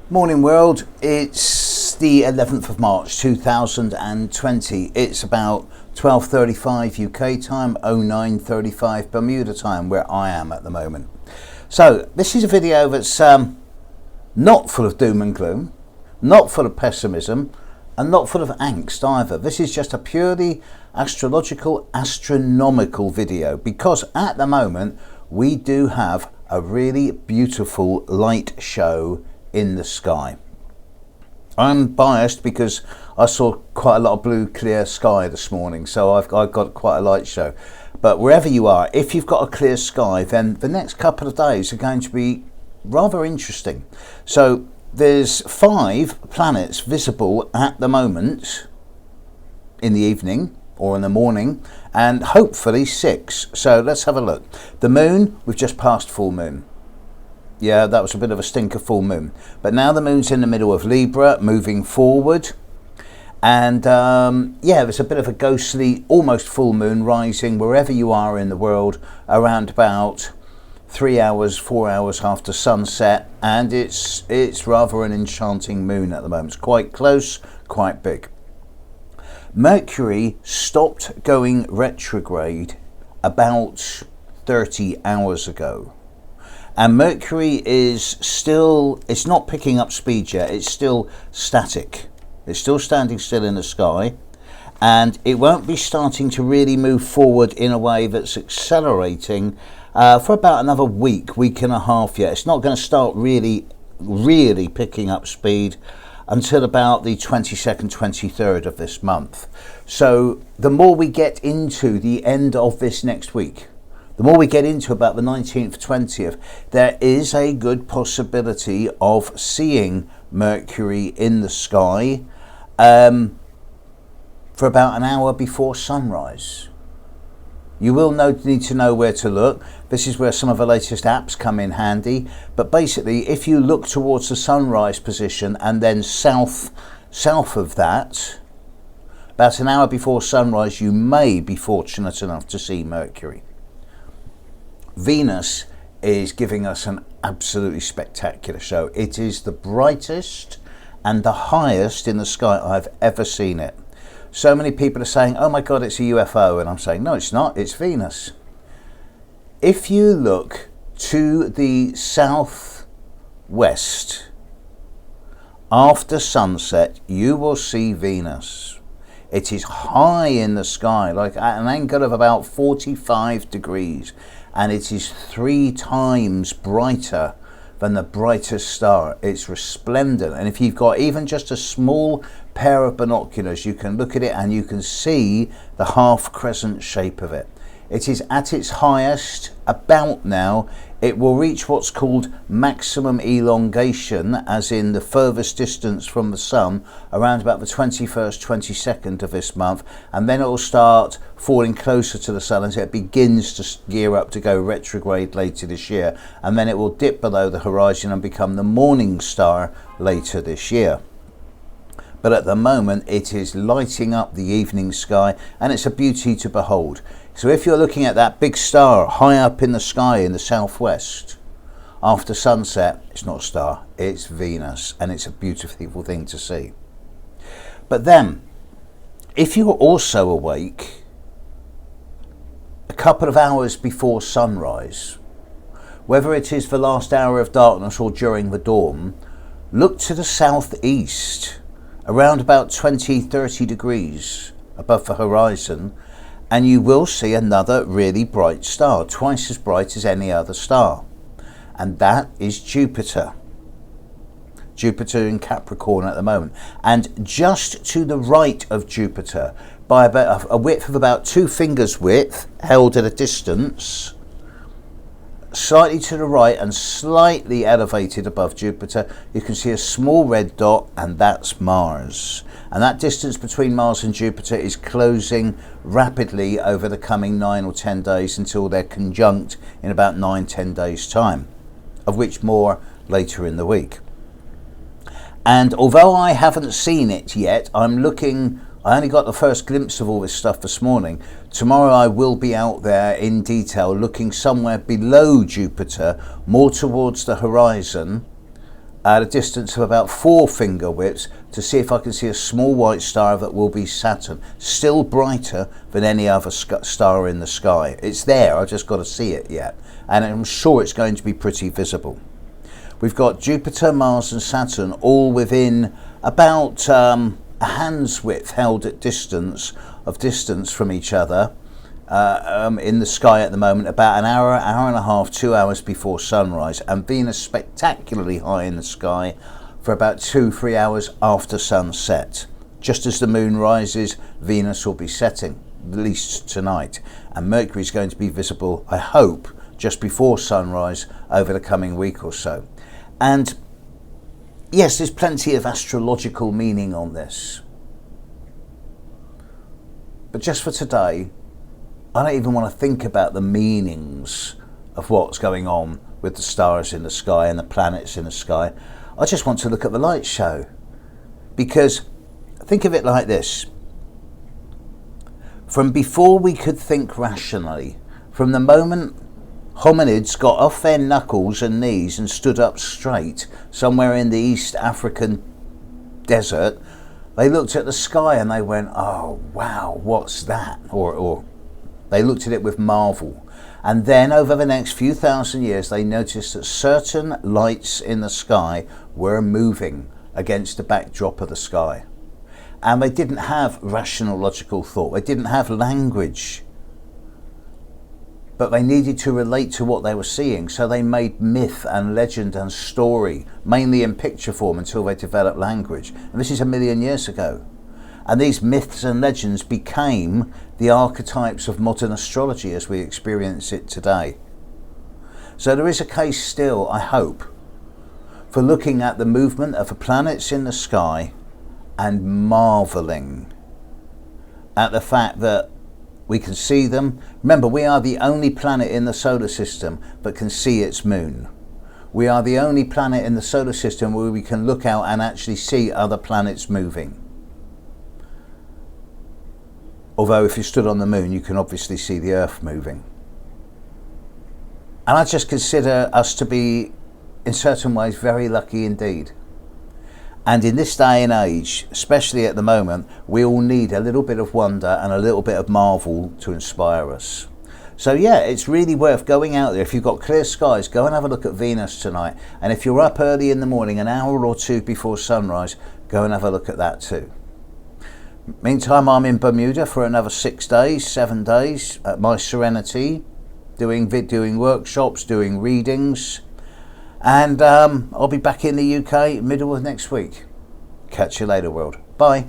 Morning world, it's the 11th of March 2020. It's about 12:35 UK time, 09:35 Bermuda time where I am at the moment. So this is a video that's not full of doom and gloom, not full of pessimism, and not full of angst either. This is just a purely astrological, astronomical video because at the moment we do have a really beautiful light show in the sky. I'm biased because I saw quite a lot of blue clear sky this morning, so I've got quite a light show. But wherever you are, if you've got a clear sky, then the next couple of days are going to be rather interesting. So there's 5 planets visible at the moment in the evening or in the morning, and hopefully 6. So let's have a look. The moon, we've just passed full moon. Yeah, that was a bit of a stinker full moon. But now the moon's in the middle of Libra, moving forward. And yeah, there's a bit of a ghostly, almost full moon rising wherever you are in the world around about 3 hours, 4 hours after sunset. And it's rather an enchanting moon at the moment. It's quite close, quite big. Mercury stopped going retrograde about 30 hours ago. And Mercury is still, it's not picking up speed yet, it's still static. It's still standing still in the sky, and it won't be starting to really move forward in a way that's accelerating for about another week and a half yet. It's not going to start really picking up speed until about the 22nd, 23rd of this month. So the more we get into the end of this next week, the more we get into about the 19th, 20th, there is a good possibility of seeing Mercury in the sky for about an hour before sunrise. You will need to know where to look. This is where some of the latest apps come in handy. But basically, if you look towards the sunrise position and then south of that, about an hour before sunrise, you may be fortunate enough to see Mercury. Venus is giving us an absolutely spectacular show. It is the brightest and the highest in the sky I've ever seen it. So many people are saying, oh my God, it's a UFO. And I'm saying, no, it's not, it's Venus. If you look to the southwest after sunset, you will see Venus. It is high in the sky, like at an angle of about 45 degrees. And it is 3 times brighter than the brightest star. It's resplendent. And if you've got even just a small pair of binoculars, you can look at it and you can see the half crescent shape of it. It is at its highest about now. It will reach what's called maximum elongation, as in the furthest distance from the sun, around about the 21st, 22nd of this month, and then it will start falling closer to the sun as it begins to gear up to go retrograde later this year, and then it will dip below the horizon and become the morning star later this year. But at the moment it is lighting up the evening sky, and it's a beauty to behold. So if you're looking at that big star high up in the sky in the southwest after sunset, it's not a star, it's Venus, and it's a beautiful thing to see. But then, if you're also awake a couple of hours before sunrise, whether it is the last hour of darkness or during the dawn, look to the southeast around about 20-30 degrees above the horizon, and you will see another really bright star, twice as bright as any other star. And that is Jupiter. Jupiter in Capricorn at the moment. And just to the right of Jupiter, by about a width of about 2 fingers width, held at a distance, slightly to the right and slightly elevated above Jupiter, you can see a small red dot, and that's Mars. And that distance between Mars and Jupiter is closing rapidly over the coming 9 or 10 days until they're conjunct in about 9-10 days time, of which more later in the week. And although I haven't seen it yet, I only got the first glimpse of all this stuff this morning. Tomorrow I will be out there in detail looking somewhere below Jupiter, more towards the horizon, at a distance of about 4 finger widths to see if I can see a small white star that will be Saturn. Still brighter than any other star in the sky. It's there, I've just got to see it yet. And I'm sure it's going to be pretty visible. We've got Jupiter, Mars and Saturn all within about a hand's width held at distance from each other in the sky at the moment, about an hour and a half, 2 hours before sunrise, and Venus spectacularly high in the sky for about 2-3 hours after sunset. Just as the moon rises, Venus will be setting, at least tonight, and Mercury is going to be visible, I hope, just before sunrise over the coming week or so. And yes, there's plenty of astrological meaning on this. But just for today, I don't even want to think about the meanings of what's going on with the stars in the sky and the planets in the sky. I just want to look at the light show. Because think of it like this. From before we could think rationally, from the moment hominids got off their knuckles and knees and stood up straight somewhere in the East African desert, they looked at the sky and they went, oh wow, what's that? Or they looked at it with marvel. And then over the next few thousand years they noticed that certain lights in the sky were moving against the backdrop of the sky. And they didn't have rational logical thought, they didn't have language, but they needed to relate to what they were seeing, so they made myth and legend and story, mainly in picture form, until they developed language. And this is 1 million years ago. And these myths and legends became the archetypes of modern astrology as we experience it today. So there is a case still, I hope, for looking at the movement of the planets in the sky and marvelling at the fact that we can see them. Remember, we are the only planet in the solar system that can see its moon. We are the only planet in the solar system where we can look out and actually see other planets moving. Although if you stood on the moon, you can obviously see the Earth moving. And I just consider us to be, in certain ways, very lucky indeed. And in this day and age, especially at the moment, we all need a little bit of wonder and a little bit of marvel to inspire us. So yeah, it's really worth going out there. If you've got clear skies, go and have a look at Venus tonight. And if you're up early in the morning, an hour or two before sunrise, go and have a look at that too. Meantime, I'm in Bermuda for another 7 days at my Serenity, doing workshops, doing readings. And I'll be back in the UK middle of next week. Catch you later, world. Bye.